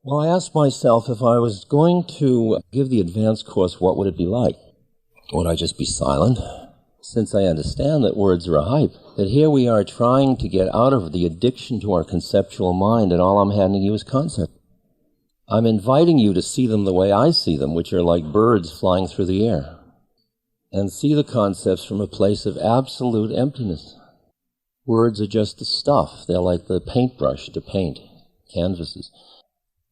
Well, I asked myself, if I was going to give the advanced course, what would it be like? Would I just be silent? Since I understand that words are a hype, that here we are trying to get out of the addiction to our conceptual mind, and all I'm handing you is concept. I'm inviting you to see them the way I see them, which are like birds flying through the air, and see the concepts from a place of absolute emptiness. Words are just the stuff. They're like the paintbrush to paint canvases.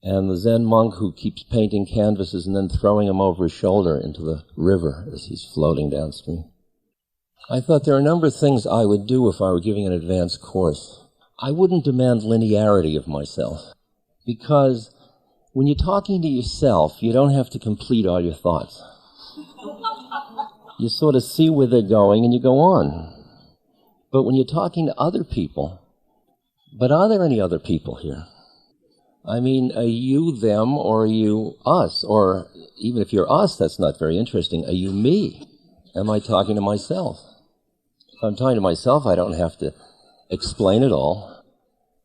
And the Zen monk who keeps painting canvases and then throwing them over his shoulder into the river as he's floating downstream. I thought there are a number of things I would do if I were giving an advanced course. I wouldn't demand linearity of myself, because when you're talking to yourself, you don't have to complete all your thoughts. You sort of see where they're going and you go on. But when you're talking to other people, but are there any other people here? I mean, are you them or are you us? Or even if you're us, that's not very interesting. Are you me? Am I talking to myself? If I'm talking to myself, I don't have to explain it all.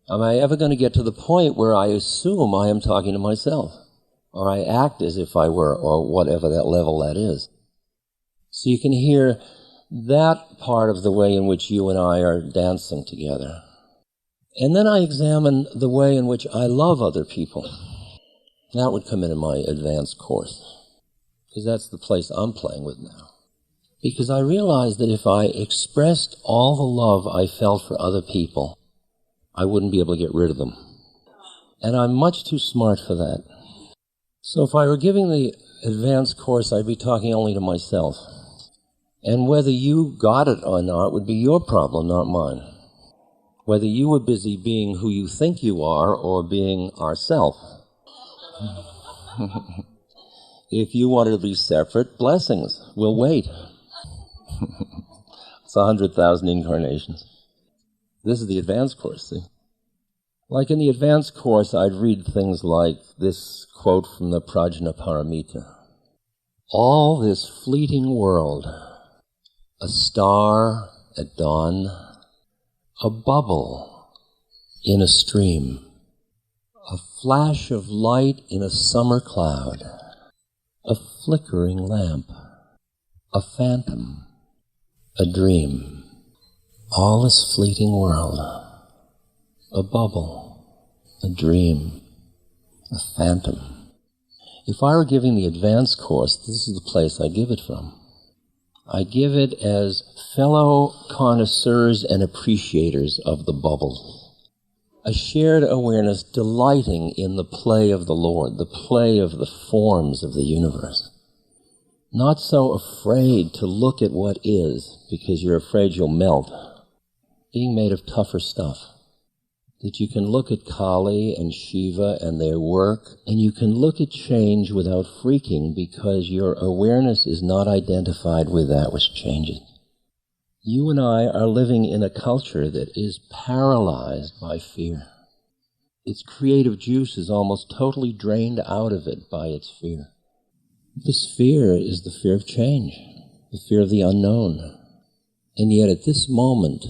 Am I ever going to get to the point where I assume I am talking to myself? Or I act as if I were, or whatever that level that is. So you can hear that part of the way in which you and I are dancing together. And then I examine the way in which I love other people. That would come in my advanced course, because that's the place I'm playing with now. Because I realized that if I expressed all the love I felt for other people, I wouldn't be able to get rid of them. And I'm much too smart for that. So if I were giving the advanced course, I'd be talking only to myself. And whether you got it or not would be your problem, not mine. Whether you were busy being who you think you are or being ourself. If you wanted to be separate, blessings. We'll wait. It's 100,000 incarnations. This is the advanced course, see? Like in the advanced course, I'd read things like this quote from the Prajnaparamita. All this fleeting world, a star at dawn, a bubble in a stream, a flash of light in a summer cloud, a flickering lamp, a phantom, a dream, all this fleeting world, a bubble, a dream, a phantom. If I were giving the advanced course, this is the place I'd give it from. I give it as fellow connoisseurs and appreciators of the bubble. A shared awareness delighting in the play of the Lord, the play of the forms of the universe. Not so afraid to look at what is, because you're afraid you'll melt. Being made of tougher stuff. That you can look at Kali and Shiva and their work, and you can look at change without freaking, because your awareness is not identified with that which changes. You and I are living in a culture that is paralyzed by fear. Its creative juice is almost totally drained out of it by its fear. This fear is the fear of change, the fear of the unknown. And yet at this moment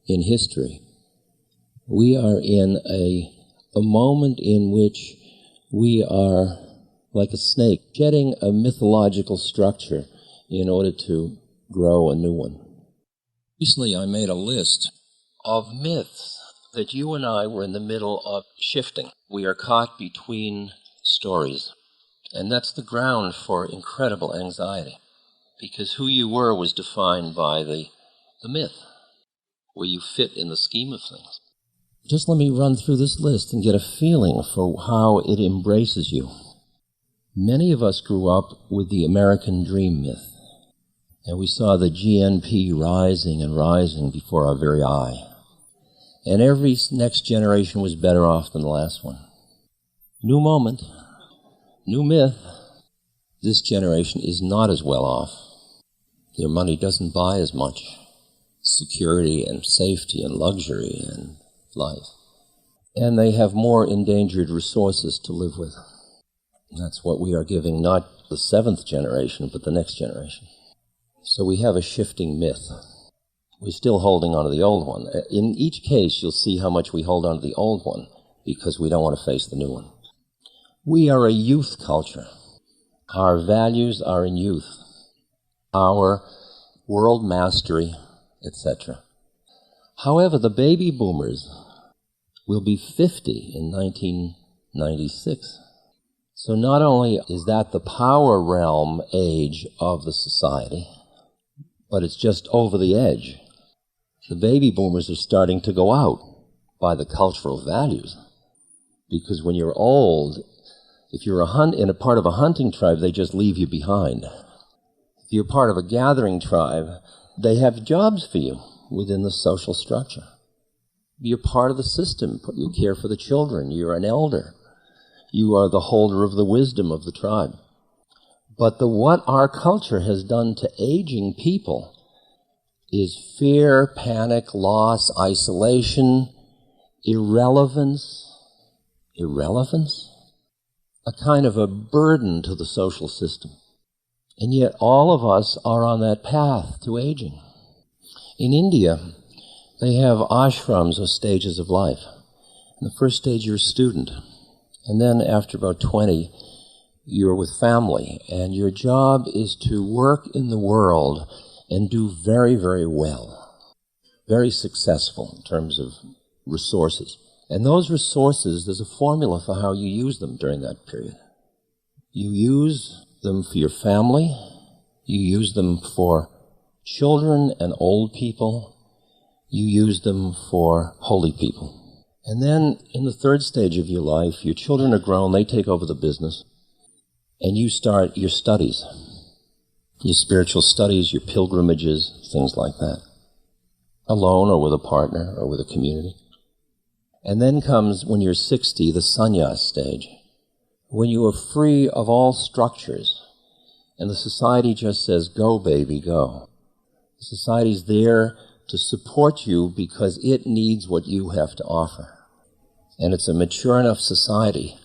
in history, we are in a moment in which we are like a snake, shedding a mythological structure in order to grow a new one. Recently I made a list of myths that you and I were in the middle of shifting. We are caught between stories. And that's the ground for incredible anxiety, because who you were was defined by the myth, where you fit in the scheme of things. Just let me run through this list and get a feeling for how it embraces you. Many of us grew up with the American dream myth, and we saw the GNP rising and rising before our very eye. And every next generation was better off than the last one. New moment, new myth. This generation is not as well off. Their money doesn't buy as much security and safety and luxury and life. And they have more endangered resources to live with. That's what we are giving, not the seventh generation, but the next generation. So we have a shifting myth. We're still holding on to the old one. In each case, you'll see how much we hold on to the old one because we don't want to face the new one. We are a youth culture. Our values are in youth. Our world mastery, etc. However, the baby boomers will be 50 in 1996. So not only is that the power realm age of the society, but it's just over the edge. The baby boomers are starting to go out by the cultural values. Because when you're old, if you're in a part of a hunting tribe, they just leave you behind. If you're part of a gathering tribe, they have jobs for you within the social structure. You're part of the system. You care for the children. You're an elder. You are the holder of the wisdom of the tribe. But what our culture has done to aging people is fear, panic, loss, isolation, irrelevance, a kind of a burden to the social system. And yet all of us are on that path to aging. In India, they have ashrams, or stages of life. In the first stage, you're a student. And then after about 20, you're with family. And your job is to work in the world and do very, very well. Very successful in terms of resources. And those resources, there's a formula for how you use them during that period. You use them for your family. You use them for children and old people. You use them for holy people. And then in the third stage of your life, your children are grown, they take over the business, and you start your studies, your spiritual studies, your pilgrimages, things like that, alone or with a partner or with a community. And then comes, when you're 60, the sannyas stage, when you are free of all structures, and the society just says, go, baby, go. The society's there to support you because it needs what you have to offer. And it's a mature enough society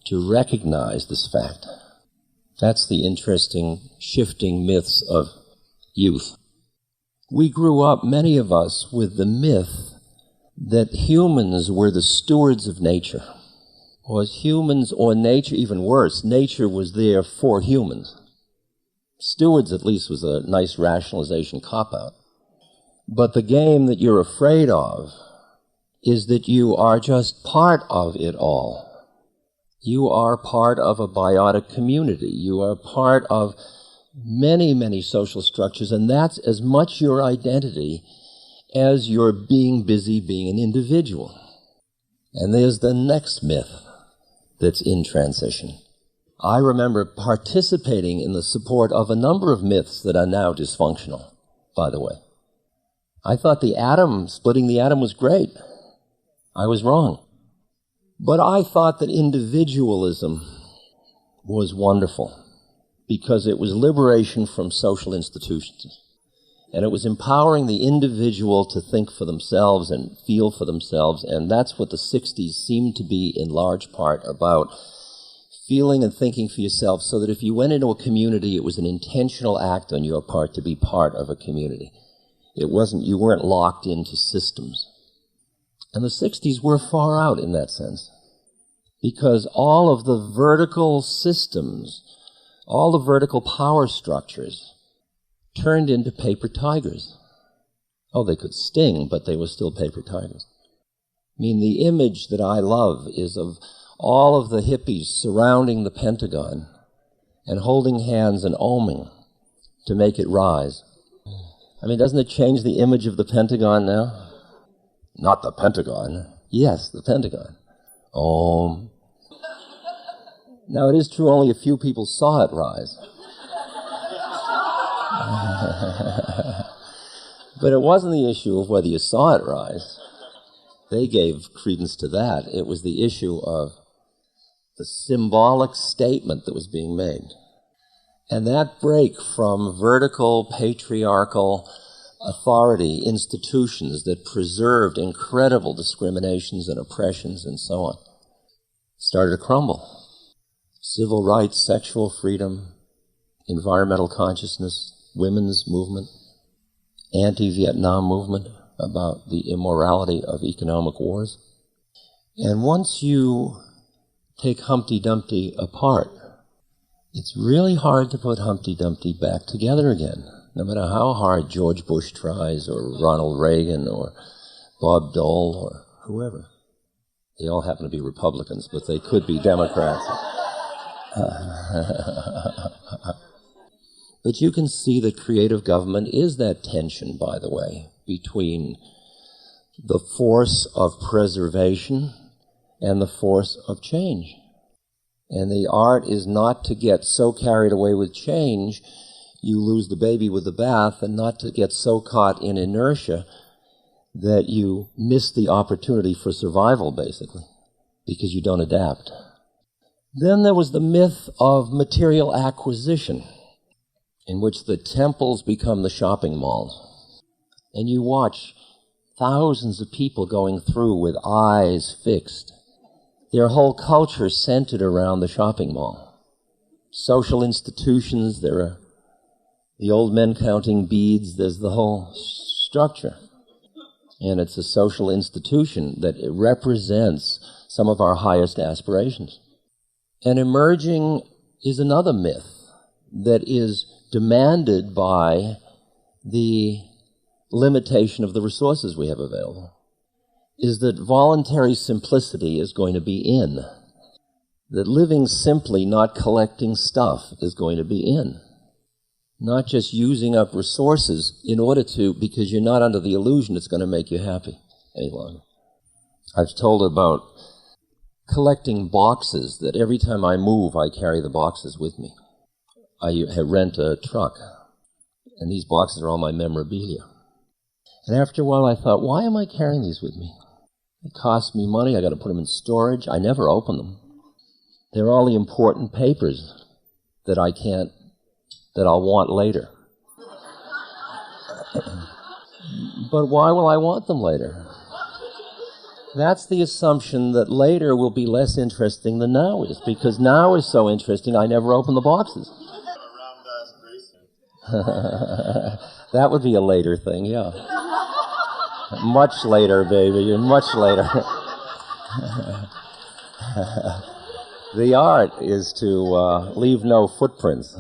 to recognize this fact. That's the interesting shifting myths of youth. We grew up, many of us, with the myth that humans were the stewards of nature. Or as humans, or nature, even worse, nature was there for humans. Stewards, at least, was a nice rationalization cop-out. But the game that you're afraid of is that you are just part of it all. You are part of a biotic community. You are part of many, many social structures, and that's as much your identity as your being busy being an individual. And there's the next myth that's in transition. I remember participating in the support of a number of myths that are now dysfunctional, by the way. I thought splitting the atom was great. I was wrong. But I thought that individualism was wonderful because it was liberation from social institutions. And it was empowering the individual to think for themselves and feel for themselves. And that's what the 60s seemed to be in large part about, feeling and thinking for yourself, so that if you went into a community, it was an intentional act on your part to be part of a community. You weren't locked into systems. And the 60s were far out in that sense, because all of the vertical systems, all the vertical power structures turned into paper tigers. Oh, they could sting, but they were still paper tigers. I mean, the image that I love is of all of the hippies surrounding the Pentagon and holding hands and oming to make it rise. I mean, doesn't it change the image of the Pentagon now? Not the Pentagon. Yes, the Pentagon. Om. Now, it is true only a few people saw it rise. But it wasn't the issue of whether you saw it rise. They gave credence to that. It was the issue of the symbolic statement that was being made. And that break from vertical, patriarchal authority institutions that preserved incredible discriminations and oppressions and so on started to crumble. Civil rights, sexual freedom, environmental consciousness, women's movement, anti-Vietnam movement about the immorality of economic wars. And once you take Humpty Dumpty apart, it's really hard to put Humpty Dumpty back together again, no matter how hard George Bush tries, or Ronald Reagan, or Bob Dole, or whoever. They all happen to be Republicans, but they could be Democrats. But you can see that creative government is that tension, by the way, between the force of preservation and the force of change. And the art is not to get so carried away with change you lose the baby with the bath, and not to get so caught in inertia that you miss the opportunity for survival, basically, because you don't adapt. Then there was the myth of material acquisition, in which the temples become the shopping malls. And you watch thousands of people going through with eyes fixed. Their whole culture centered around the shopping mall. Social institutions, there are the old men counting beads, there's the whole structure. And it's a social institution that it represents some of our highest aspirations. And emerging is another myth that is demanded by the limitation of the resources we have available, is that voluntary simplicity is going to be in. That living simply, not collecting stuff, is going to be in. Not just using up resources in order to, because you're not under the illusion it's going to make you happy any longer. I've told about collecting boxes, that every time I move, I carry the boxes with me. I rent a truck, and these boxes are all my memorabilia. And after a while I thought, why am I carrying these with me? It costs me money, I got to put them in storage, I never open them. They're all the important papers that I'll want later. But why will I want them later? That's the assumption that later will be less interesting than now is, because now is so interesting I never open the boxes. That would be a later thing, yeah. Much later, baby, much later. The art is to leave no footprints.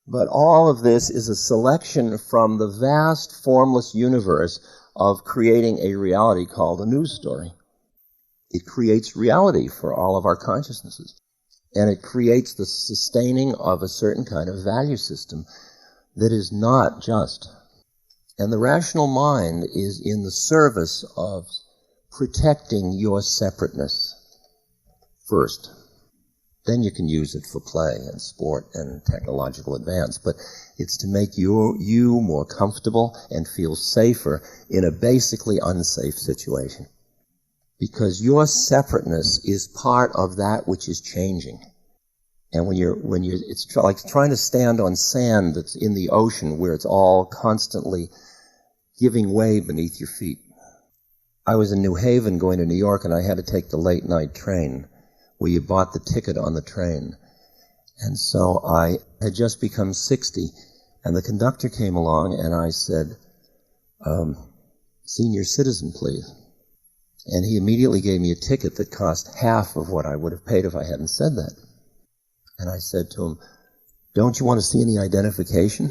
But all of this is a selection from the vast, formless universe of creating a reality called a news story. It creates reality for all of our consciousnesses. And it creates the sustaining of a certain kind of value system that is not just. And the rational mind is in the service of protecting your separateness first. Then you can use it for play and sport and technological advance. But it's to make you more comfortable and feel safer in a basically unsafe situation. Because your separateness is part of that which is changing. And it's like trying to stand on sand that's in the ocean where it's all constantly giving way beneath your feet. I was in New Haven going to New York, and I had to take the late night train where you bought the ticket on the train. And so I had just become 60, and the conductor came along, and I said, senior citizen, please. And he immediately gave me a ticket that cost half of what I would have paid if I hadn't said that. And I said to him, don't you want to see any identification?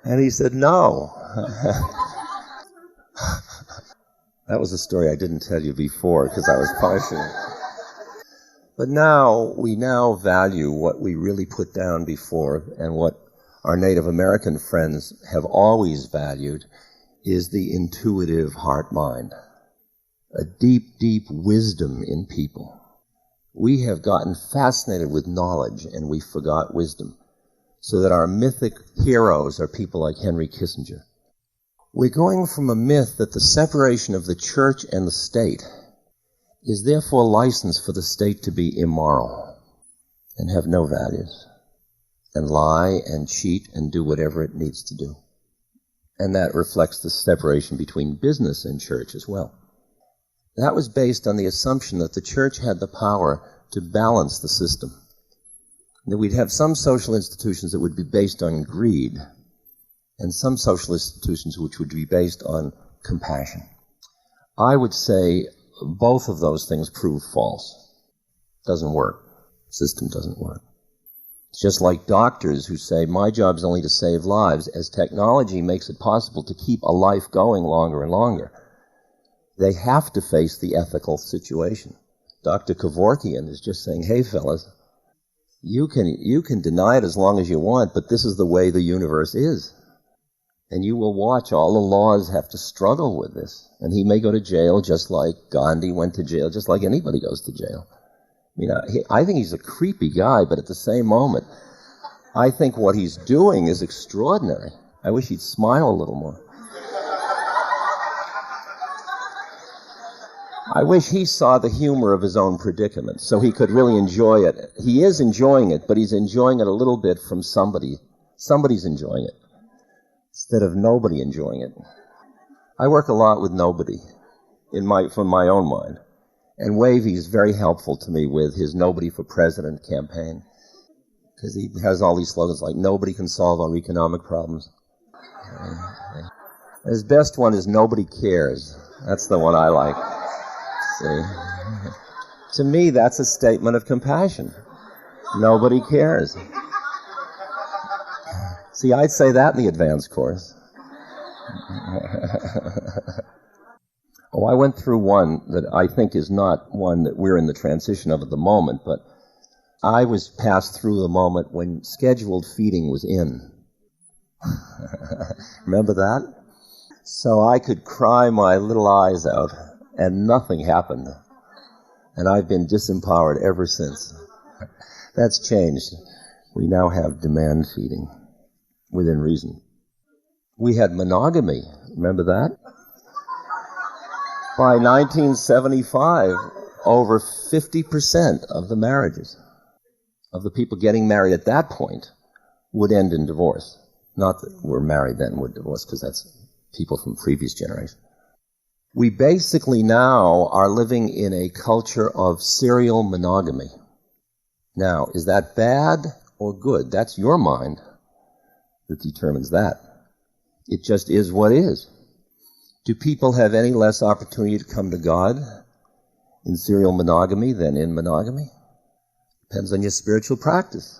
And he said, no. That was a story I didn't tell you before because I was punishing it. But we now value what we really put down before, and what our Native American friends have always valued is the intuitive heart-mind, a deep, deep wisdom in people. We have gotten fascinated with knowledge, and we forgot wisdom, so that our mythic heroes are people like Henry Kissinger. We're going from a myth that the separation of the church and the state is therefore license for the state to be immoral and have no values, and lie and cheat and do whatever it needs to do. And that reflects the separation between business and church as well. That was based on the assumption that the church had the power to balance the system. That we'd have some social institutions that would be based on greed, and some social institutions which would be based on compassion. I would say both of those things prove false. Doesn't work. System doesn't work. It's just like doctors who say, my job is only to save lives. As technology makes it possible to keep a life going longer and longer, they have to face the ethical situation. Dr. Kevorkian is just saying, hey, fellas, you can deny it as long as you want, but this is the way the universe is. And you will watch all the laws have to struggle with this. And he may go to jail just like Gandhi went to jail, just like anybody goes to jail. I mean, I think he's a creepy guy, but at the same moment, I think what he's doing is extraordinary. I wish he'd smile a little more. I wish he saw the humor of his own predicament so he could really enjoy it. He is enjoying it, but he's enjoying it a little bit from somebody. Somebody's enjoying it instead of nobody enjoying it. I work a lot with nobody from my own mind. And Wavy is very helpful to me with his Nobody for President campaign, because he has all these slogans like, nobody can solve our economic problems. His best one is Nobody Cares. That's the one I like. See? To me, that's a statement of compassion. Nobody cares. See, I'd say that in the advanced course. Oh, I went through one that I think is not one that we're in the transition of at the moment, but I was passed through the moment when scheduled feeding was in. Remember that? So I could cry my little eyes out, and nothing happened. And I've been disempowered ever since. That's changed. We now have demand feeding, within reason. We had monogamy. Remember that? By 1975, over 50% of the marriages, of the people getting married at that point, would end in divorce. Not that we're married then would divorce, because that's people from previous generations. We basically now are living in a culture of serial monogamy. Now, is that bad or good? That's your mind that determines that. It just is what is. Do people have any less opportunity to come to God in serial monogamy than in monogamy? Depends on your spiritual practice.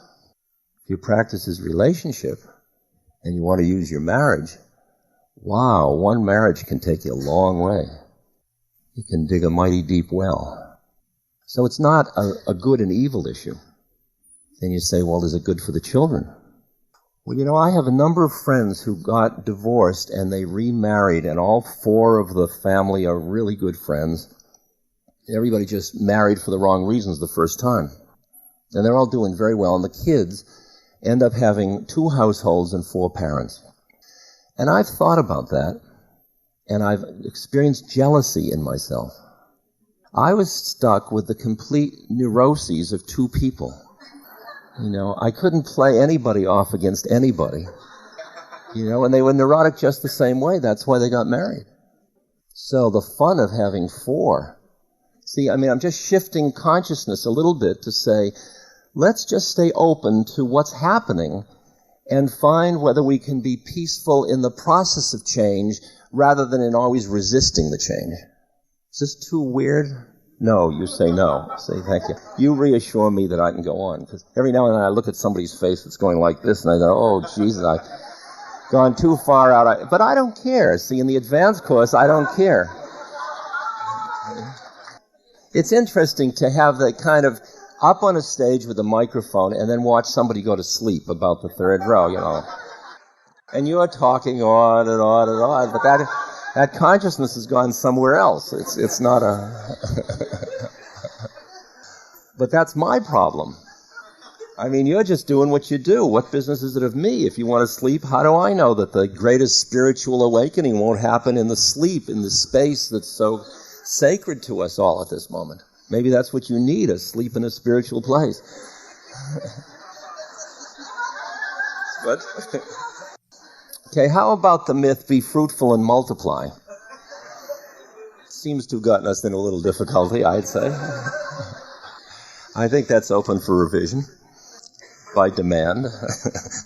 If your practice is relationship and you want to use your marriage, wow, one marriage can take you a long way. You can dig a mighty deep well. So it's not a good and evil issue. Then you say, well, is it good for the children? Well, you know, I have a number of friends who got divorced and they remarried, and all four of the family are really good friends. Everybody just married for the wrong reasons the first time. And they're all doing very well, and the kids end up having 2 households and 4 parents. And I've thought about that, and I've experienced jealousy in myself. I was stuck with the complete neuroses of 2 people. You know, I couldn't play anybody off against anybody. You know, and they were neurotic just the same way. That's why they got married. So the fun of having 4. See, I mean, I'm just shifting consciousness a little bit to say, let's just stay open to what's happening and find whether we can be peaceful in the process of change rather than in always resisting the change. Is this too weird? No, you say no. Say thank you. You reassure me that I can go on, because every now and then I look at somebody's face that's going like this, and I go, oh, Jesus, I've gone too far out. But I don't care. See, in the advanced course, I don't care. It's interesting to have that kind of up on a stage with a microphone and then watch somebody go to sleep about the 3rd row, you know. And you're talking on and on and on, but that consciousness has gone somewhere else. It's not a... But that's my problem. I mean, you're just doing what you do. What business is it of me? If you want to sleep, how do I know that the greatest spiritual awakening won't happen in the sleep, in the space that's so sacred to us all at this moment? Maybe that's what you need, a sleep in a spiritual place. But... Okay, how about the myth, be fruitful and multiply? Seems to have gotten us in a little difficulty, I'd say. I think that's open for revision by demand,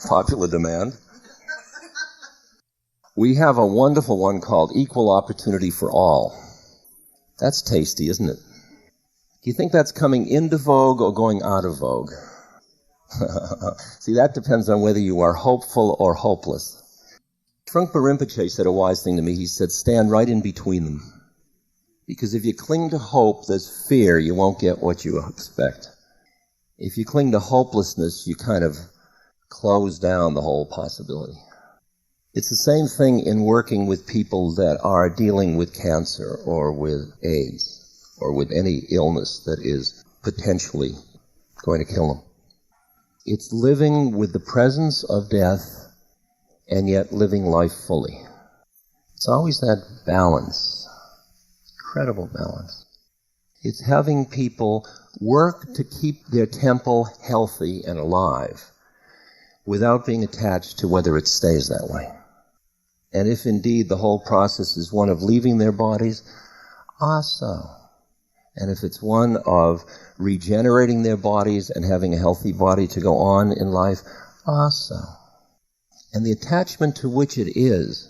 popular demand. We have a wonderful one called Equal Opportunity for All. That's tasty, isn't it? Do you think that's coming into vogue or going out of vogue? See, that depends on whether you are hopeful or hopeless. Trungpa Rinpoche said a wise thing to me. He said, stand right in between them. Because if you cling to hope, there's fear, you won't get what you expect. If you cling to hopelessness, you kind of close down the whole possibility. It's the same thing in working with people that are dealing with cancer or with AIDS or with any illness that is potentially going to kill them. It's living with the presence of death and yet living life fully. It's always that balance, incredible balance. It's having people work to keep their temple healthy and alive without being attached to whether it stays that way. And if indeed the whole process is one of leaving their bodies, so. And if it's one of regenerating their bodies and having a healthy body to go on in life, so. And the attachment to which it is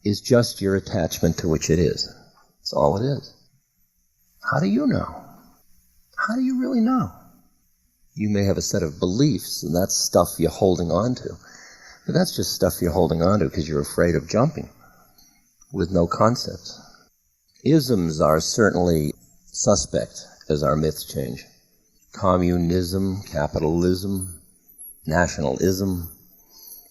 just your attachment to which it is. That's all it is. How do you know? How do you really know? You may have a set of beliefs, and that's stuff you're holding on to. But that's just stuff you're holding on to because you're afraid of jumping with no concepts. Isms are certainly suspect as our myths change. Communism, capitalism, nationalism.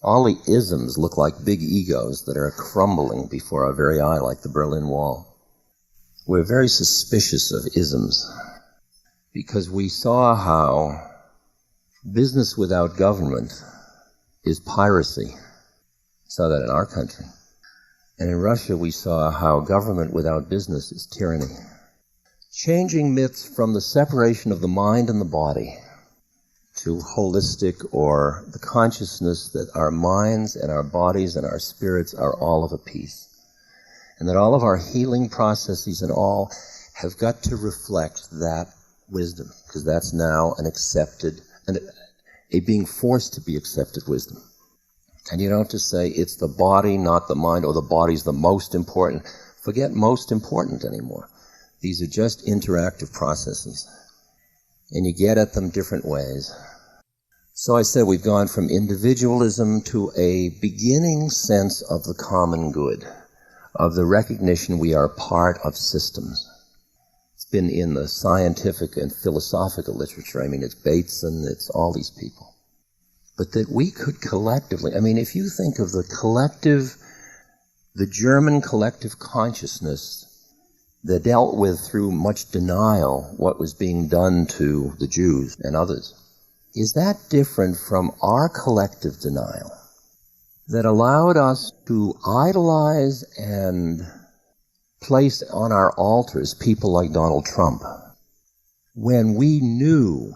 All the isms look like big egos that are crumbling before our very eye like the Berlin Wall. We're very suspicious of isms because we saw how business without government is piracy. We saw that in our country. And in Russia we saw how government without business is tyranny. Changing myths from the separation of the mind and the body to holistic or the consciousness that our minds and our bodies and our spirits are all of a piece. And that all of our healing processes and all have got to reflect that wisdom, because that's now an accepted, a being forced to be accepted wisdom. And you don't just say it's the body, not the mind, or the body's the most important. Forget most important anymore. These are just interactive processes. And you get at them different ways. So I said we've gone from individualism to a beginning sense of the common good, of the recognition we are part of systems. It's been in the scientific and philosophical literature. I mean, it's Bateson, it's all these people. But that we could collectively, I mean, if you think of the collective, the German collective consciousness that dealt with through much denial what was being done to the Jews and others, is that different from our collective denial that allowed us to idolize and place on our altars people like Donald Trump when we knew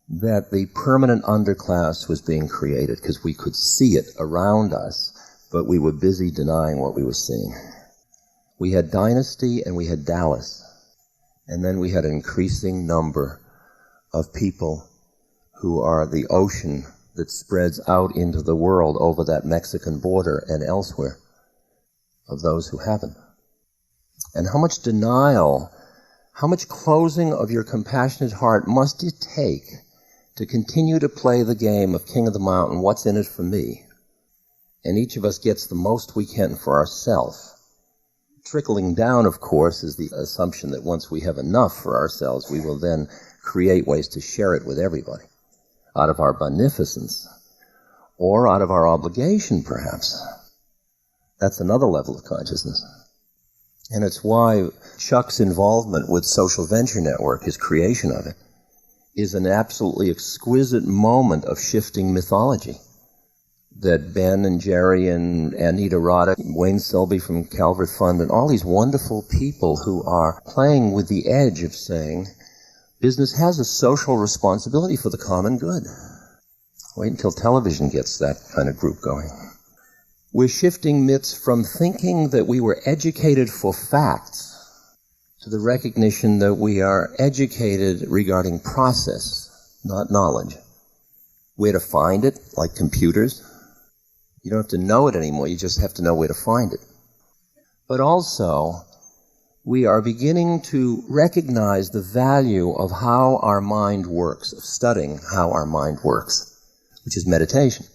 that the permanent underclass was being created because we could see it around us, but we were busy denying what we were seeing? We had Dynasty and we had Dallas, and then we had an increasing number of people who are the ocean that spreads out into the world over that Mexican border and elsewhere, of those who haven't. And how much denial, how much closing of your compassionate heart must it take to continue to play the game of King of the Mountain, what's in it for me? And each of us gets the most we can for ourselves. Trickling down, of course, is the assumption that once we have enough for ourselves, we will then create ways to share it with everybody, out of our beneficence, or out of our obligation, perhaps. That's another level of consciousness. And it's why Chuck's involvement with Social Venture Network, his creation of it, is an absolutely exquisite moment of shifting mythology that Ben and Jerry and Anita Roddick, Wayne Selby from Calvert Fund, and all these wonderful people who are playing with the edge of saying, business has a social responsibility for the common good. Wait until television gets that kind of group going. We're shifting myths from thinking that we were educated for facts to the recognition that we are educated regarding process, not knowledge. Where to find it, like computers, You don't have to know it anymore. You just have to know where to find it. But also, we are beginning to recognize the value of how our mind works, of studying how our mind works, which is meditation.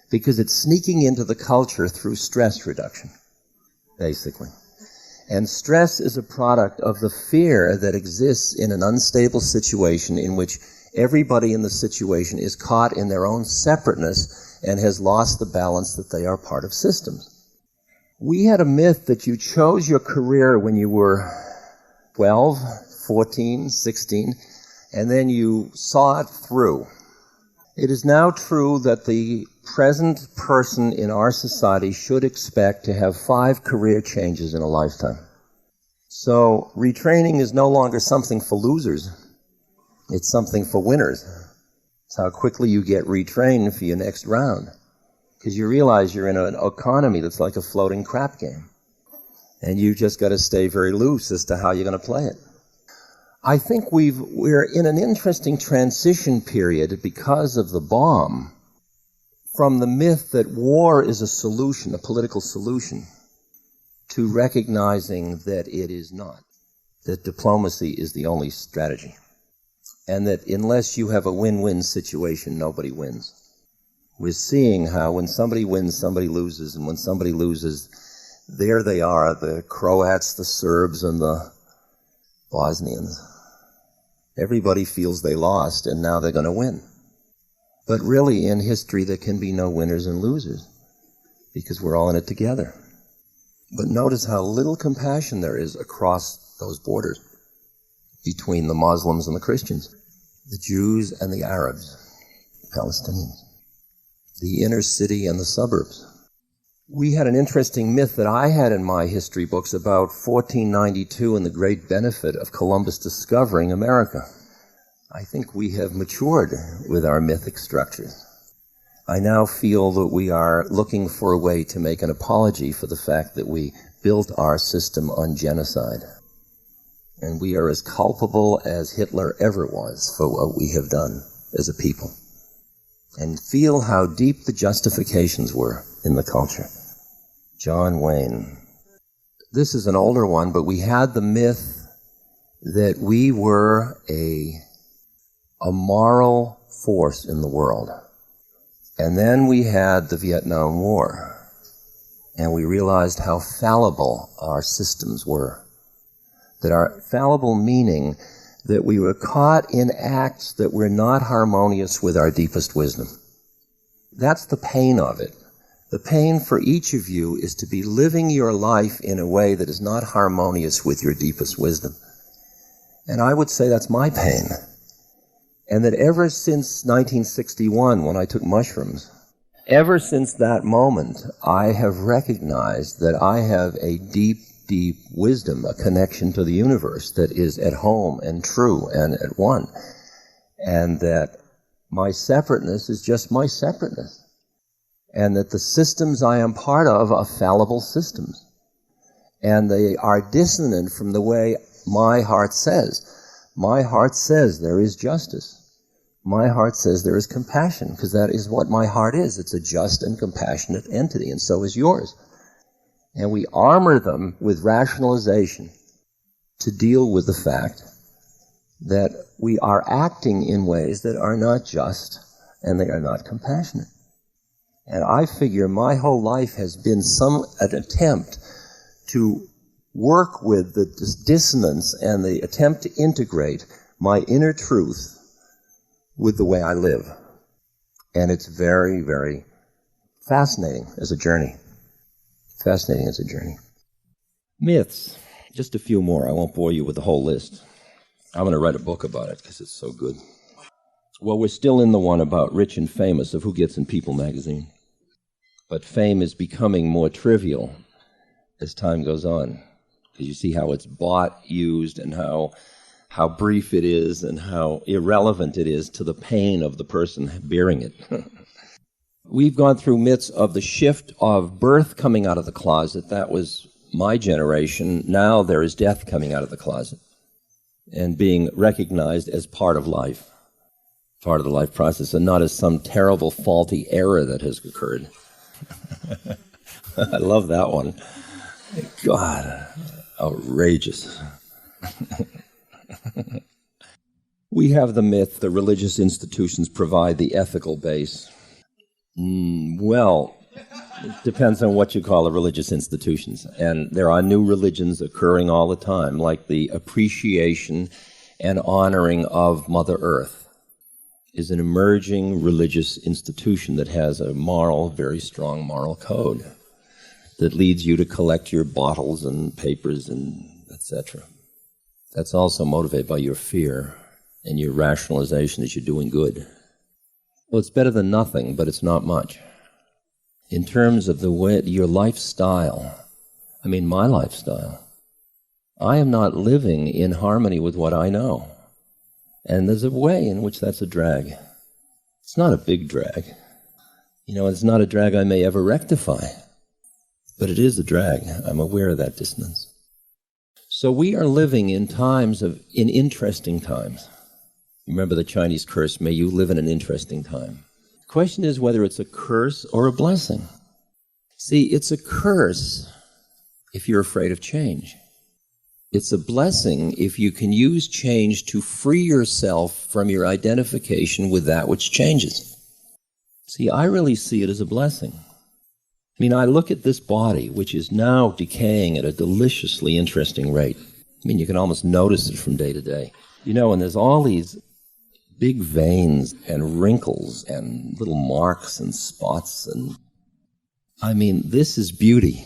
Because it's sneaking into the culture through stress reduction, basically. And stress is a product of the fear that exists in an unstable situation in which everybody in the situation is caught in their own separateness and has lost the balance that they are part of systems. We had a myth that you chose your career when you were 12, 14, 16, and then you saw it through. It is now true that the present person in our society should expect to have 5 career changes in a lifetime. So retraining is no longer something for losers. It's something for winners. It's how quickly you get retrained for your next round. Because you realize you're in an economy that's like a floating crap game. And you just got to stay very loose as to how you're going to play it. I think we're in an interesting transition period because of the bomb from the myth that war is a solution, a political solution, to recognizing that it is not, that diplomacy is the only strategy, and that unless you have a win-win situation, nobody wins. We're seeing how when somebody wins, somebody loses, and when somebody loses, there they are, the Croats, the Serbs, and the Bosnians. Everybody feels they lost, and now they're going to win. But really, in history, there can be no winners and losers, because we're all in it together. But notice how little compassion there is across those borders between the Muslims and the Christians, the Jews and the Arabs, the Palestinians, the inner city and the suburbs. We had an interesting myth that I had in my history books about 1492 and the great benefit of Columbus discovering America. I think we have matured with our mythic structures. I now feel that we are looking for a way to make an apology for the fact that we built our system on genocide. And we are as culpable as Hitler ever was for what we have done as a people. And feel how deep the justifications were in the culture. John Wayne. This is an older one, but we had the myth that we were a moral force in the world. And then we had the Vietnam War, and we realized how fallible our systems were. That our fallible meaning that we were caught in acts that were not harmonious with our deepest wisdom. That's the pain of it. The pain for each of you is to be living your life in a way that is not harmonious with your deepest wisdom. And I would say that's my pain. And that ever since 1961, when I took mushrooms, ever since that moment, I have recognized that I have a deep, deep wisdom, a connection to the universe that is at home and true and at one. And that my separateness is just my separateness. And that the systems I am part of are fallible systems. And they are dissonant from the way my heart says. My heart says there is justice. My heart says there is compassion, because that is what my heart is. It's a just and compassionate entity, and so is yours. And we armor them with rationalization to deal with the fact that we are acting in ways that are not just and they are not compassionate. And I figure my whole life has been an attempt to work with the dissonance and the attempt to integrate my inner truth with the way I live. And it's very, very fascinating as a journey. Fascinating as a journey. Myths. Just a few more. I won't bore you with the whole list. I'm going to write a book about it because it's so good. Well, we're still in the one about rich and famous of who gets in People magazine. But fame is becoming more trivial as time goes on. Because you see how it's bought, used, and how brief it is and how irrelevant it is to the pain of the person bearing it. We've gone through myths of the shift of birth coming out of the closet. That was my generation. Now there is death coming out of the closet and being recognized as part of life, part of the life process, and not as some terrible faulty error that has occurred. I love that one. God, outrageous. We have the myth that religious institutions provide the ethical base. Well, it depends on what you call the religious institutions. And there are new religions occurring all the time, like the appreciation and honoring of Mother Earth is an emerging religious institution that has a very strong moral code that leads you to collect your bottles and papers and etc. That's also motivated by your fear and your rationalization that you're doing good. Well, it's better than nothing, but it's not much. In terms of the way your lifestyle, my lifestyle, I am not living in harmony with what I know. And there's a way in which that's a drag. It's not a big drag. It's not a drag I may ever rectify. But it is a drag. I'm aware of that dissonance. So we are living in interesting times. Remember the Chinese curse, may you live in an interesting time. The question is whether it's a curse or a blessing. See, it's a curse if you're afraid of change. It's a blessing if you can use change to free yourself from your identification with that which changes. See, I really see it as a blessing. I look at this body, which is now decaying at a deliciously interesting rate. You can almost notice it from day to day. And there's all these big veins and wrinkles and little marks and spots. And this is beauty.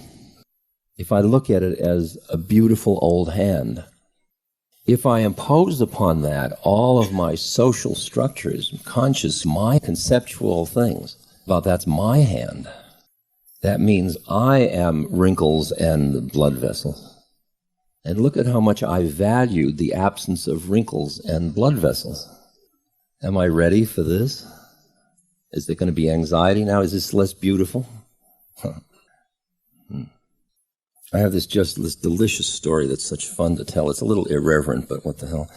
If I look at it as a beautiful old hand, if I impose upon that all of my social structures, my conceptual things about that's my hand, that means I am wrinkles and blood vessels. And look at how much I valued the absence of wrinkles and blood vessels. Am I ready for this? Is there going to be anxiety now? Is this less beautiful? I have this delicious story that's such fun to tell. It's a little irreverent, but what the hell.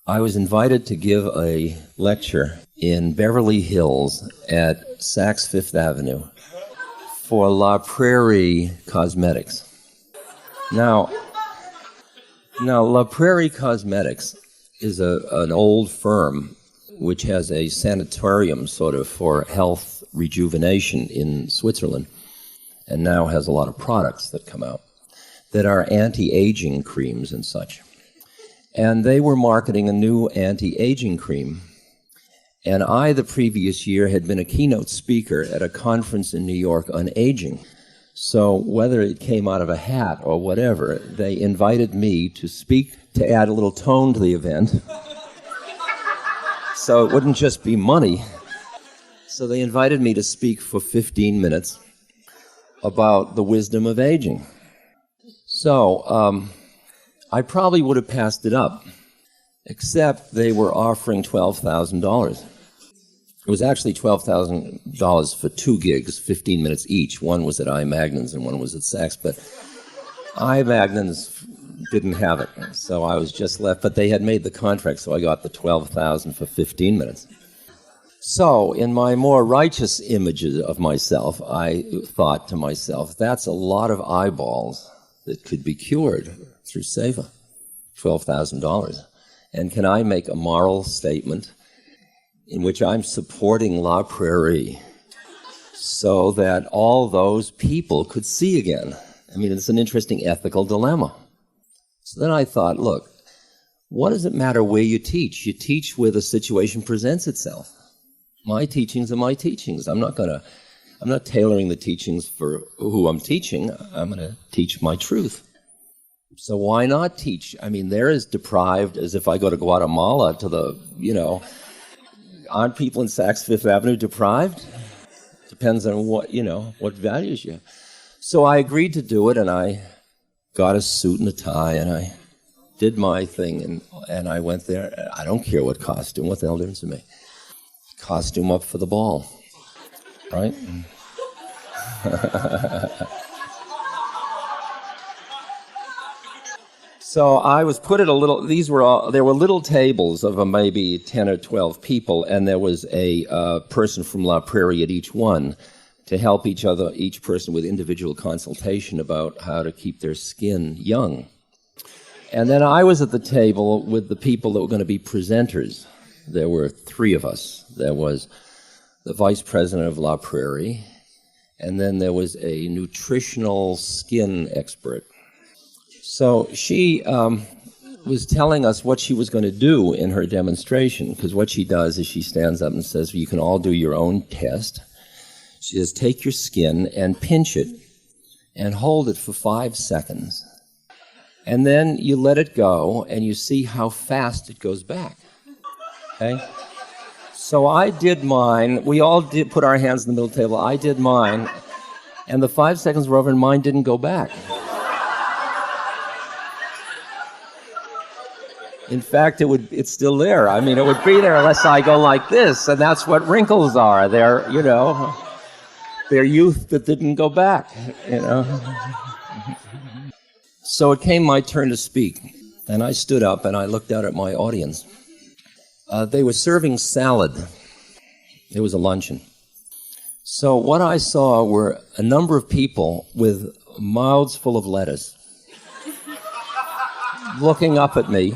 I was invited to give a lecture in Beverly Hills at Saks Fifth Avenue for La Prairie Cosmetics. Now La Prairie Cosmetics is an old firm which has a sanatorium sort of for health rejuvenation in Switzerland, and now has a lot of products that come out that are anti-aging creams and such. And they were marketing a new anti-aging cream. And I, the previous year, had been a keynote speaker at a conference in New York on aging. So whether it came out of a hat or whatever, they invited me to speak to add a little tone to the event. So it wouldn't just be money. So they invited me to speak for 15 minutes about the wisdom of aging. So I probably would have passed it up, except they were offering $12,000. It was actually $12,000 for 2 gigs, 15 minutes each. One was at iMagnons and one was at Saks, but iMagnons didn't have it, so I was just left. But they had made the contract, so I got the $12,000 for 15 minutes. So in my more righteous images of myself, I thought to myself, that's a lot of eyeballs that could be cured through Seva, $12,000. And can I make a moral statement in which I'm supporting La Prairie so that all those people could see again? It's an interesting ethical dilemma. So then I thought, look, what does it matter where you teach? You teach where the situation presents itself. My teachings are my teachings. I'm not tailoring the teachings for who I'm teaching. I'm going to teach my truth. So why not teach? They're as deprived as if I go to Guatemala to aren't people in Saks Fifth Avenue deprived? Depends on what values you have. So I agreed to do it, and I got a suit and a tie, and I did my thing, and I went there. I don't care what costume. What the hell difference to me? Costume up for the ball, right? So I was put at there were little tables of maybe 10 or 12 people, and there was a person from La Prairie at each one to help each person with individual consultation about how to keep their skin young. And then I was at the table with the people that were going to be presenters. There were 3 of us. There was the vice president of La Prairie, and then there was a nutritional skin expert. So she was telling us what she was going to do in her demonstration, because what she does is she stands up and says, well, you can all do your own test. She says, take your skin and pinch it and hold it for 5 seconds. And then you let it go and you see how fast it goes back. Okay? So I did mine. We all did put our hands in the middle table. I did mine. And the 5 seconds were over and mine didn't go back. In fact, it's still there. I mean, it would be there unless I go like this, and that's what wrinkles are. They're youth that didn't go back, So it came my turn to speak, and I stood up and I looked out at my audience. They were serving salad. It was a luncheon. So what I saw were a number of people with mouths full of lettuce looking up at me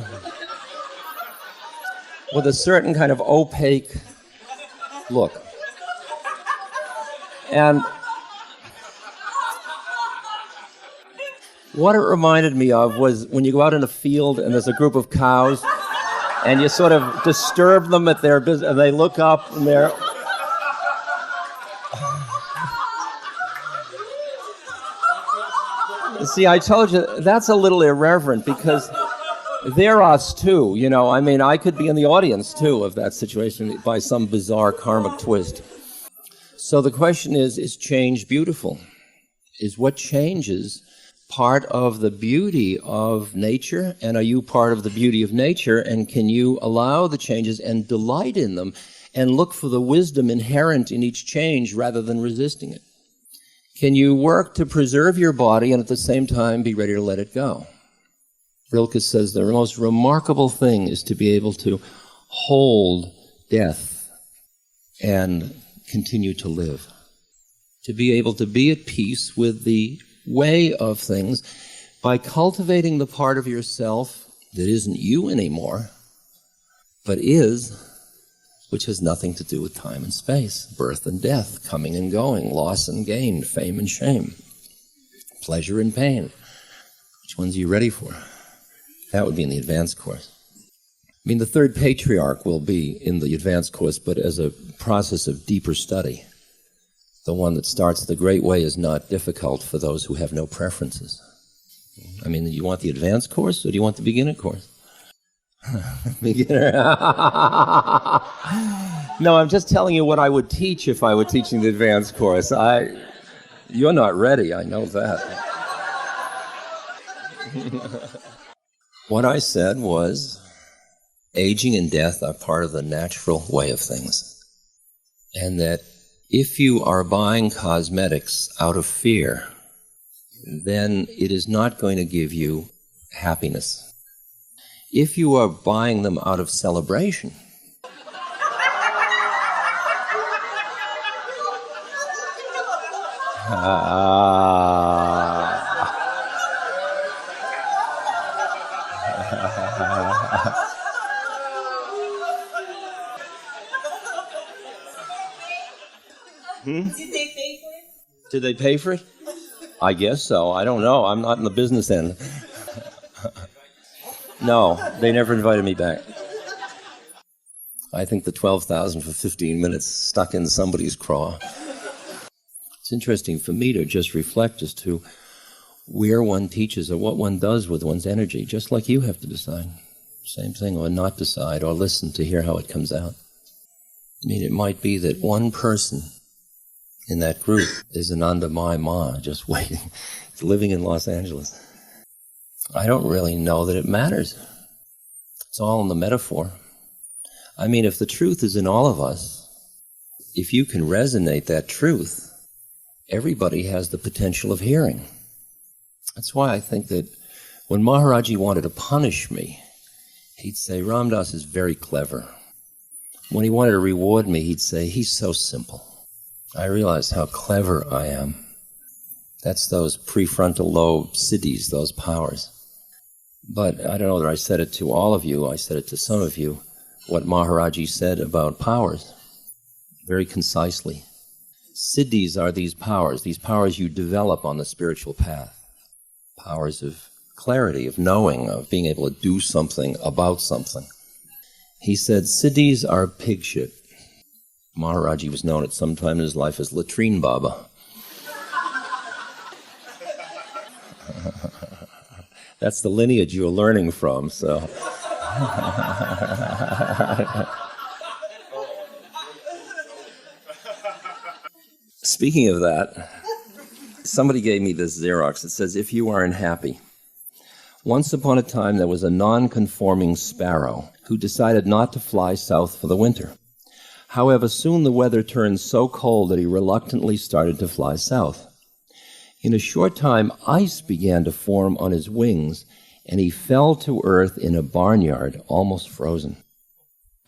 with a certain kind of opaque look. And what it reminded me of was when you go out in a field and there's a group of cows and you sort of disturb them at their business, and they look up and they're... See, I told you, that's a little irreverent because they're us too, I mean, I could be in the audience too of that situation by some bizarre karmic twist. So the question is change beautiful? Is what changes part of the beauty of nature? And are you part of the beauty of nature? And can you allow the changes and delight in them and look for the wisdom inherent in each change rather than resisting it? Can you work to preserve your body and at the same time be ready to let it go? Rilke says the most remarkable thing is to be able to hold death and continue to live. To be able to be at peace with the way of things by cultivating the part of yourself that isn't you anymore, but is, which has nothing to do with time and space, birth and death, coming and going, loss and gain, fame and shame, pleasure and pain. Which ones are you ready for? That would be in the advanced course. I mean, the 3rd patriarch will be in the advanced course, but as a process of deeper study. The one that starts the Great Way is not difficult for those who have no preferences. I mean, do you want the advanced course or do you want the beginner course? Beginner. No, I'm just telling you what I would teach if I were teaching the advanced course. You're not ready, I know that. What I said was, aging and death are part of the natural way of things. And that if you are buying cosmetics out of fear, then it is not going to give you happiness. If you are buying them out of celebration, Did they pay for it? Did they pay for it? I guess so. I don't know. I'm not in the business end. No, they never invited me back. I think the 12,000 for 15 minutes stuck in somebody's craw. It's interesting for me to just reflect as to where one teaches or what one does with one's energy, just like you have to decide. Same thing, or not decide, or listen to hear how it comes out. I mean, it might be that one person in that group is Ananda Mai Ma, just waiting, living in Los Angeles. I don't really know that it matters. It's all in the metaphor. I mean, if the truth is in all of us, if you can resonate that truth, everybody has the potential of hearing. That's why I think that when Maharaji wanted to punish me, he'd say, Ram Dass is very clever. When he wanted to reward me, he'd say, he's so simple. I realized how clever I am. That's those prefrontal lobe siddhis, those powers. But I don't know whether I said it to all of you, I said it to some of you, what Maharaji said about powers, very concisely. Siddhis are these powers you develop on the spiritual path. Powers of clarity, of knowing, of being able to do something about something. He said, siddhis are pig shit. Maharaji was known at some time in his life as Latrine Baba. That's the lineage you're learning from, so. Speaking of that, somebody gave me this Xerox. It says, if you are unhappy. Once upon a time, there was a non-conforming sparrow who decided not to fly south for the winter. However, soon the weather turned so cold that he reluctantly started to fly south. In a short time, ice began to form on his wings, and he fell to earth in a barnyard, almost frozen.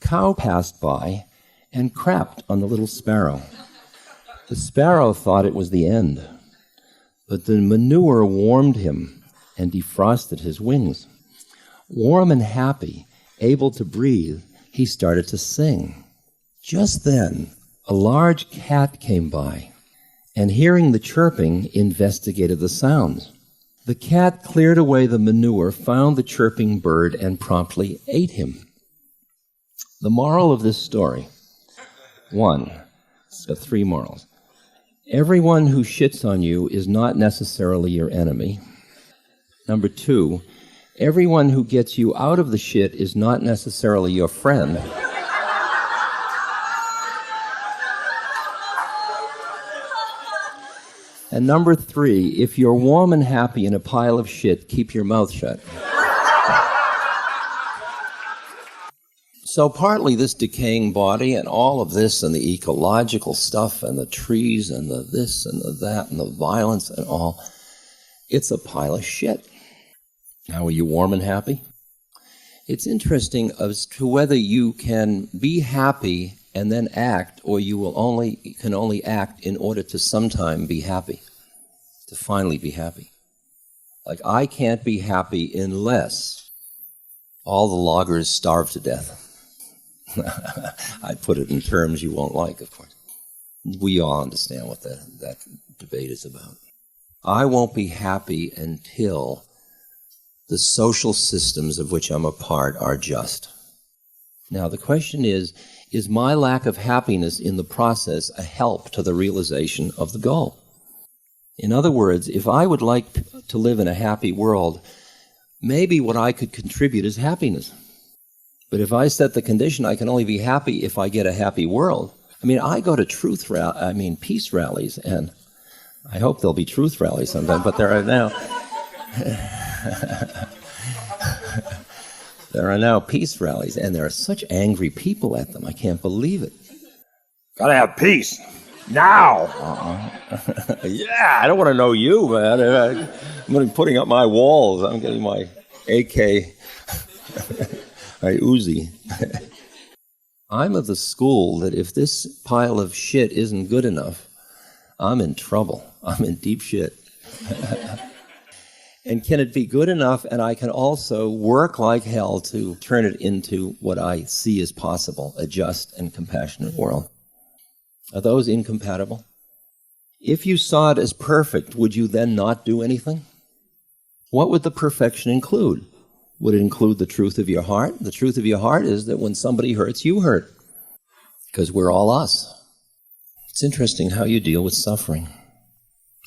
A cow passed by and crapped on the little sparrow. The sparrow thought it was the end, but the manure warmed him and defrosted his wings. Warm and happy, able to breathe, he started to sing. Just then, a large cat came by, and hearing the chirping, investigated the sounds. The cat cleared away the manure, found the chirping bird, and promptly ate him. The moral of this story, 1, it's got 3 morals. Everyone who shits on you is not necessarily your enemy. Number 2, everyone who gets you out of the shit is not necessarily your friend. And number 3, if you're warm and happy in a pile of shit, keep your mouth shut. So partly this decaying body and all of this and the ecological stuff and the trees and the this and the that and the violence and all, it's a pile of shit. Now, are you warm and happy? It's interesting as to whether you can be happy and then act, or you can only act in order to sometime be happy, to finally be happy. Like, I can't be happy unless all the loggers starve to death. I put it in terms you won't like, of course. We all understand what that debate is about. I won't be happy until the social systems of which I'm a part are just. Now, the question is my lack of happiness in the process a help to the realization of the goal? In other words, if I would like to live in a happy world, maybe what I could contribute is happiness. But if I set the condition I can only be happy if I get a happy world, I mean, I go to peace rallies, and I hope there'll be truth rallies sometime, but there are now there are now peace rallies, and there are such angry people at them. I can't believe it. Gotta have peace. Now! Yeah, I don't want to know you, man. I'm going to be putting up my walls. I'm getting my AK, my Uzi. I'm of the school that if this pile of shit isn't good enough, I'm in trouble. I'm in deep shit. And can it be good enough, and I can also work like hell to turn it into what I see as possible, a just and compassionate world? Are those incompatible? If you saw it as perfect, would you then not do anything? What would the perfection include? Would it include the truth of your heart? The truth of your heart is that when somebody hurts, you hurt, because we're all us. It's interesting how you deal with suffering,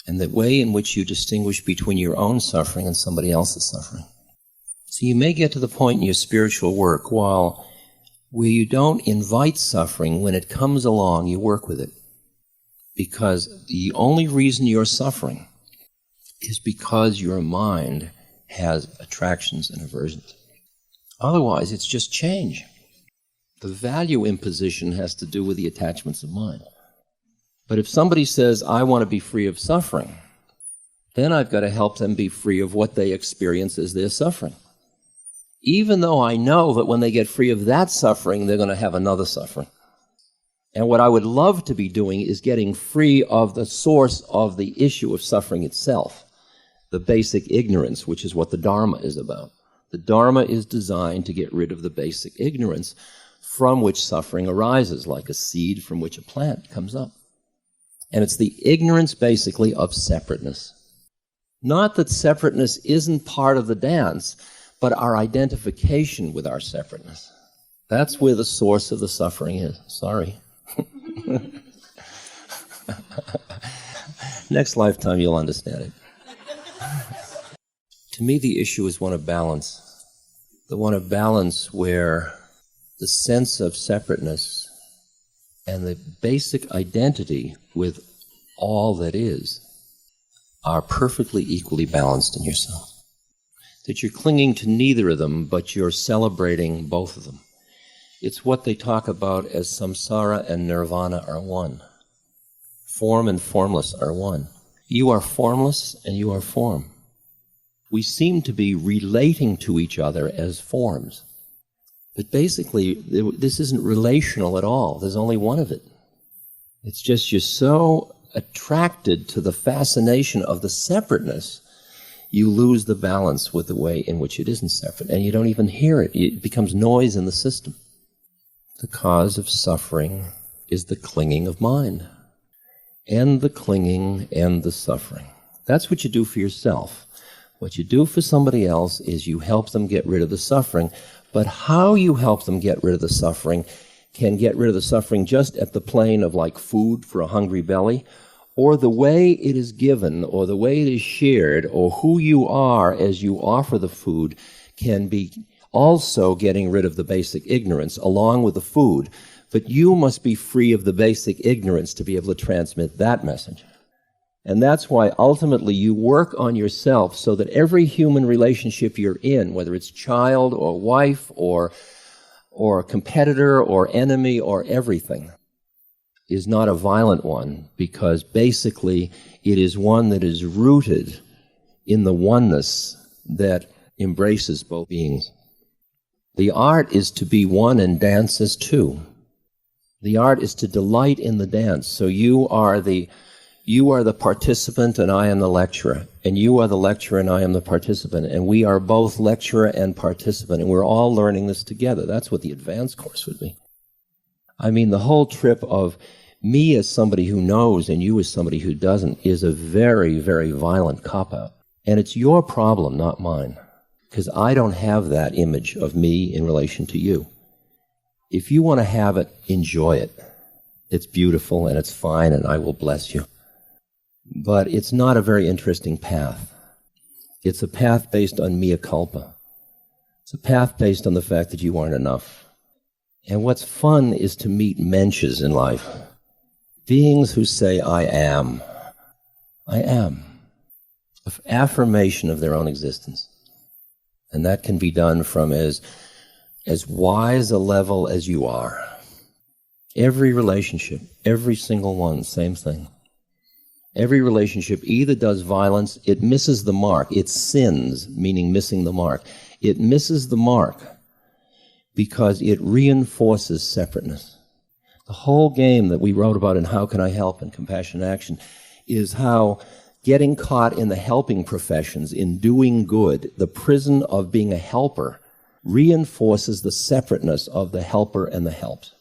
and the way in which you distinguish between your own suffering and somebody else's suffering. So you may get to the point in your spiritual work where you don't invite suffering. When it comes along, you work with it. Because the only reason you're suffering is because your mind has attractions and aversions. Otherwise, it's just change. The value imposition has to do with the attachments of mind. But if somebody says, I want to be free of suffering, then I've got to help them be free of what they experience as their suffering. Even though I know that when they get free of that suffering, they're going to have another suffering. And what I would love to be doing is getting free of the source of the issue of suffering itself, the basic ignorance, which is what the Dharma is about. The Dharma is designed to get rid of the basic ignorance from which suffering arises, like a seed from which a plant comes up. And it's the ignorance, basically, of separateness. Not that separateness isn't part of the dance, but our identification with our separateness. That's where the source of the suffering is. Sorry. Next lifetime you'll understand it. To me, the issue is one of balance. The one of balance where the sense of separateness and the basic identity with all that is are perfectly equally balanced in yourself. That you're clinging to neither of them, but you're celebrating both of them. It's what they talk about as samsara and nirvana are one. Form and formless are one. You are formless and you are form. We seem to be relating to each other as forms. But basically, this isn't relational at all. There's only one of it. It's just you're so attracted to the fascination of the separateness, you lose the balance with the way in which it isn't separate, and you don't even hear it. It becomes noise in the system. The cause of suffering is the clinging of mind, and the clinging and the suffering. That's what you do for yourself. What you do for somebody else is you help them get rid of the suffering, but how you help them get rid of the suffering can get rid of the suffering just at the plane of like food for a hungry belly, or the way it is given, or the way it is shared, or who you are as you offer the food can be also getting rid of the basic ignorance along with the food. But you must be free of the basic ignorance to be able to transmit that message. And that's why ultimately you work on yourself so that every human relationship you're in, whether it's child or wife or competitor or enemy or everything, is not a violent one, because basically it is one that is rooted in the oneness that embraces both beings. The art is to be one and dance as two. The art is to delight in the dance. So you are the participant and I am the lecturer, and you are the lecturer and I am the participant, and we are both lecturer and participant, and we're all learning this together. That's what the advanced course would be. I mean, the whole trip of me as somebody who knows and you as somebody who doesn't is a very, very violent cop-out. And it's your problem, not mine, because I don't have that image of me in relation to you. If you want to have it, enjoy it. It's beautiful and it's fine, and I will bless you. But it's not a very interesting path. It's a path based on mea culpa. It's a path based on the fact that you aren't enough. And what's fun is to meet mensches in life. Beings who say, I am. I am. Affirmation of their own existence. And that can be done from as wise a level as you are. Every relationship, every single one, same thing. Every relationship either does violence, it misses the mark, it sins, meaning missing the mark. It misses the mark because it reinforces separateness. The whole game that we wrote about in How Can I Help and Compassion Action is how getting caught in the helping professions, in doing good, the prison of being a helper, reinforces the separateness of the helper and the helped.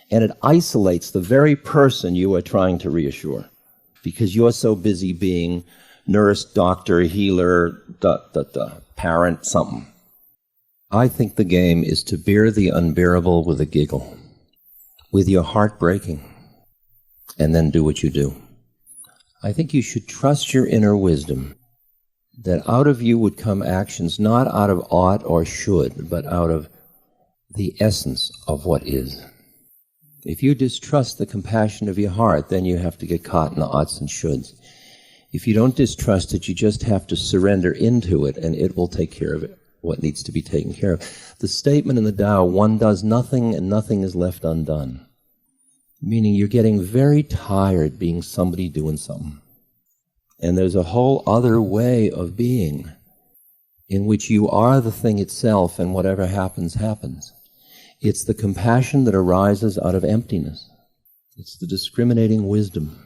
And it isolates the very person you are trying to reassure, because you're so busy being nurse, doctor, healer, parent, something. I think the game is to bear the unbearable with a giggle, with your heart breaking, and then do what you do. I think you should trust your inner wisdom, that out of you would come actions not out of ought or should, but out of the essence of what is. If you distrust the compassion of your heart, then you have to get caught in the oughts and shoulds. If you don't distrust it, you just have to surrender into it, and it will take care of it, what needs to be taken care of. The statement in the Tao, one does nothing and nothing is left undone, meaning you're getting very tired being somebody doing something. And there's a whole other way of being in which you are the thing itself, and whatever happens, happens. It's the compassion that arises out of emptiness. It's the discriminating wisdom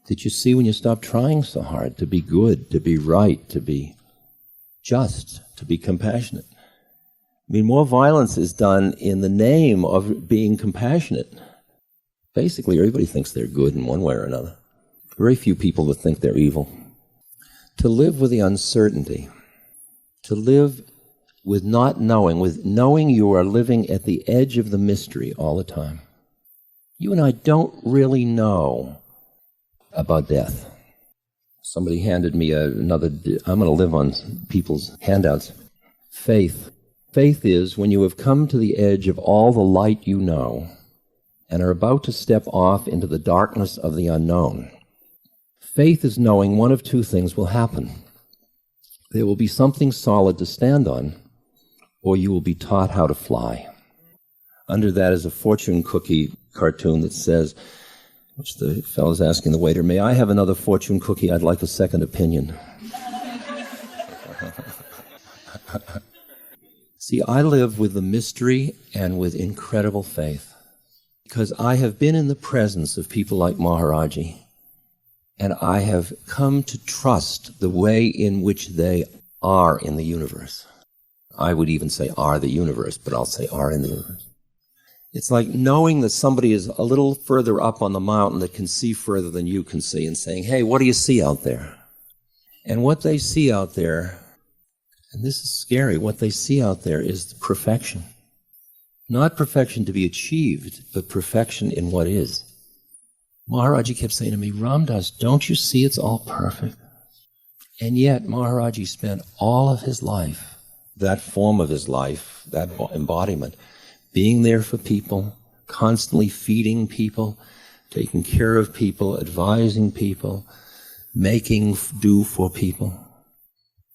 that you see when you stop trying so hard to be good, to be right, to be just, to be compassionate. I mean, more violence is done in the name of being compassionate. Basically, everybody thinks they're good in one way or another. Very few people that think they're evil. To live with the uncertainty, to live with not knowing, with knowing you are living at the edge of the mystery all the time. You and I don't really know about death. Somebody handed me another, I'm going to live on people's handouts. Faith. Faith is when you have come to the edge of all the light you know and are about to step off into the darkness of the unknown. Faith is knowing one of two things will happen. There will be something solid to stand on, or you will be taught how to fly. Under that is a fortune cookie cartoon that says, which the fellow's asking the waiter, "May I have another fortune cookie? I'd like a second opinion." See, I live with the mystery and with incredible faith because I have been in the presence of people like Maharaji, and I have come to trust the way in which they are in the universe. I would even say are the universe, but I'll say are in the universe. It's like knowing that somebody is a little further up on the mountain that can see further than you can see and saying, "Hey, what do you see out there?" And what they see out there, and this is scary, what they see out there is perfection. Not perfection to be achieved, but perfection in what is. Maharaji kept saying to me, "Ram Dass, don't you see it's all perfect?" And yet Maharaji spent all of his life, that form of his life, that embodiment, being there for people, constantly feeding people, taking care of people, advising people, making do for people.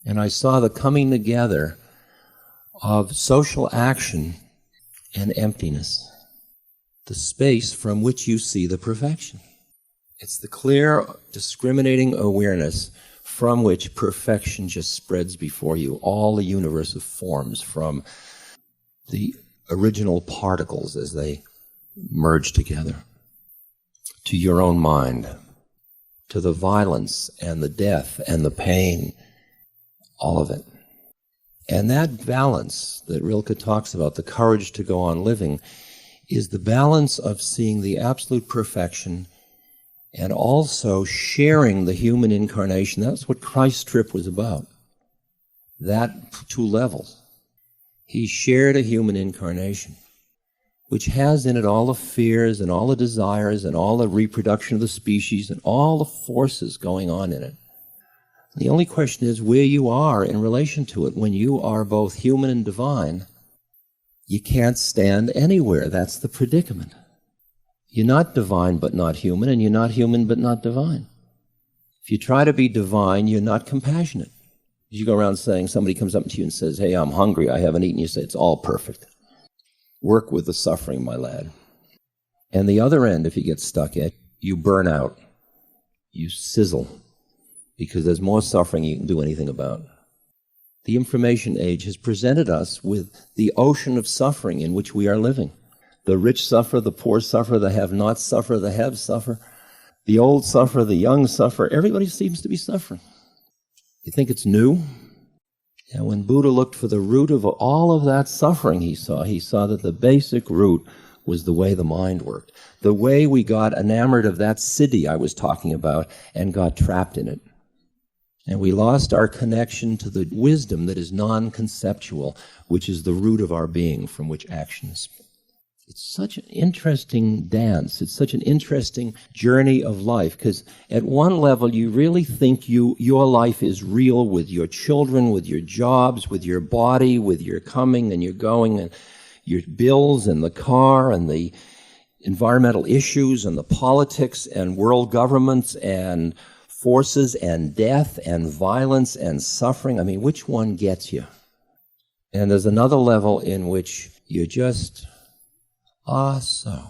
And I saw the coming together of social action and emptiness, the space from which you see the perfection. It's the clear, discriminating awareness from which perfection just spreads before you, all the universe of forms, from the original particles as they merge together, to your own mind, to the violence and the death and the pain, all of it. And that balance that Rilke talks about, the courage to go on living, is the balance of seeing the absolute perfection and also sharing the human incarnation. That's what Christ's trip was about. That two levels. He shared a human incarnation, which has in it all the fears and all the desires and all the reproduction of the species and all the forces going on in it. The only question is where you are in relation to it. When you are both human and divine, you can't stand anywhere. That's the predicament. You're not divine but not human, and you're not human but not divine. If you try to be divine, you're not compassionate. You go around saying, somebody comes up to you and says, "Hey, I'm hungry, I haven't eaten." You say, "It's all perfect. Work with the suffering, my lad." And the other end, if you get stuck at, you burn out. You sizzle. Because there's more suffering you can do anything about. The information age has presented us with the ocean of suffering in which we are living. The rich suffer, the poor suffer, the have-nots suffer, the haves suffer, the old suffer, the young suffer. Everybody seems to be suffering. You think it's new? And when Buddha looked for the root of all of that suffering he saw that the basic root was the way the mind worked. The way we got enamored of that siddhi I was talking about and got trapped in it. And we lost our connection to the wisdom that is non-conceptual, which is the root of our being from which action is. It's such an interesting dance. It's such an interesting journey of life, because at one level you really think your life is real with your children, with your jobs, with your body, with your coming and your going, and your bills and the car and the environmental issues and the politics and world governments and forces and death and violence and suffering. I mean, which one gets you? And there's another level in which you're just, so.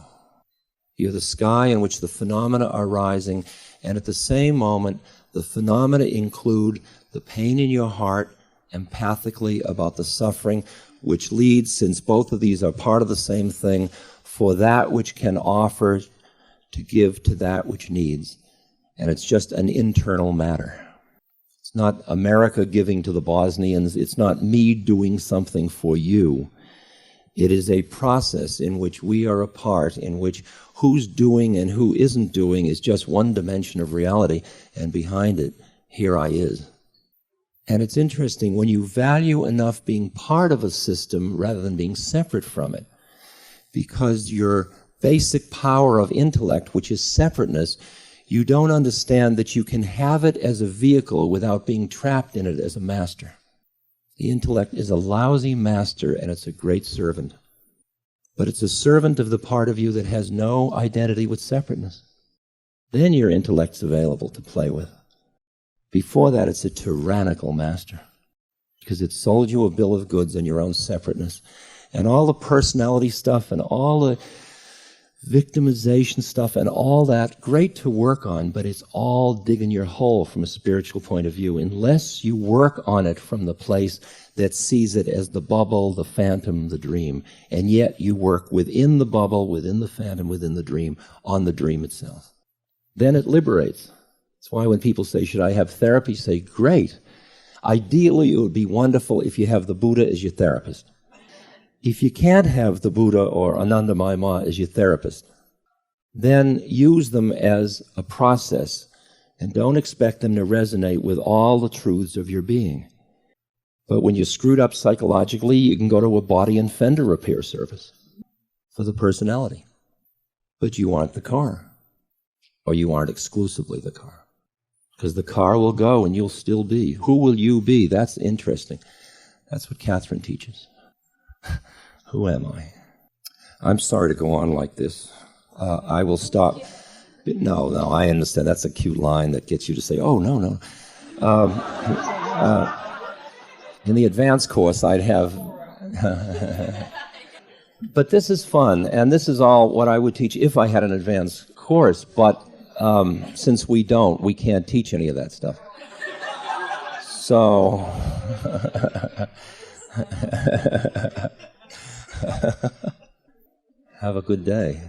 You're the sky in which the phenomena are rising, and at the same moment, the phenomena include the pain in your heart, empathically about the suffering, which leads, since both of these are part of the same thing, for that which can offer to give to that which needs. And it's just an internal matter. It's not America giving to the Bosnians. It's not me doing something for you. It is a process in which we are a part, in which who's doing and who isn't doing is just one dimension of reality, and behind it, here I is. And it's interesting, when you value enough being part of a system rather than being separate from it, because your basic power of intellect, which is separateness, you don't understand that you can have it as a vehicle without being trapped in it as a master. The intellect is a lousy master, and it's a great servant. But it's a servant of the part of you that has no identity with separateness. Then your intellect's available to play with. Before that, it's a tyrannical master, because it sold you a bill of goods on your own separateness. And all the personality stuff and all the victimization stuff and all that, great to work on, but it's all digging your hole from a spiritual point of view, unless you work on it from the place that sees it as the bubble, the phantom, the dream. And yet you work within the bubble, within the phantom, within the dream, on the dream itself. Then it liberates. That's why when people say, should I have therapy? Say, great. Ideally, it would be wonderful if you have the Buddha as your therapist. If you can't have the Buddha or Anandamayi Ma as your therapist, then use them as a process, and don't expect them to resonate with all the truths of your being. But when you're screwed up psychologically, you can go to a body and fender repair service for the personality. But you aren't the car, or you aren't exclusively the car. Because the car will go and you'll still be. Who will you be? That's interesting. That's what Catherine teaches. Who am I? I'm sorry to go on like this. I will stop. No, I understand. That's a cute line that gets you to say, oh, no. In the advanced course, I'd have... But this is fun, and this is all what I would teach if I had an advanced course, but since we don't, we can't teach any of that stuff. So... Have a good day.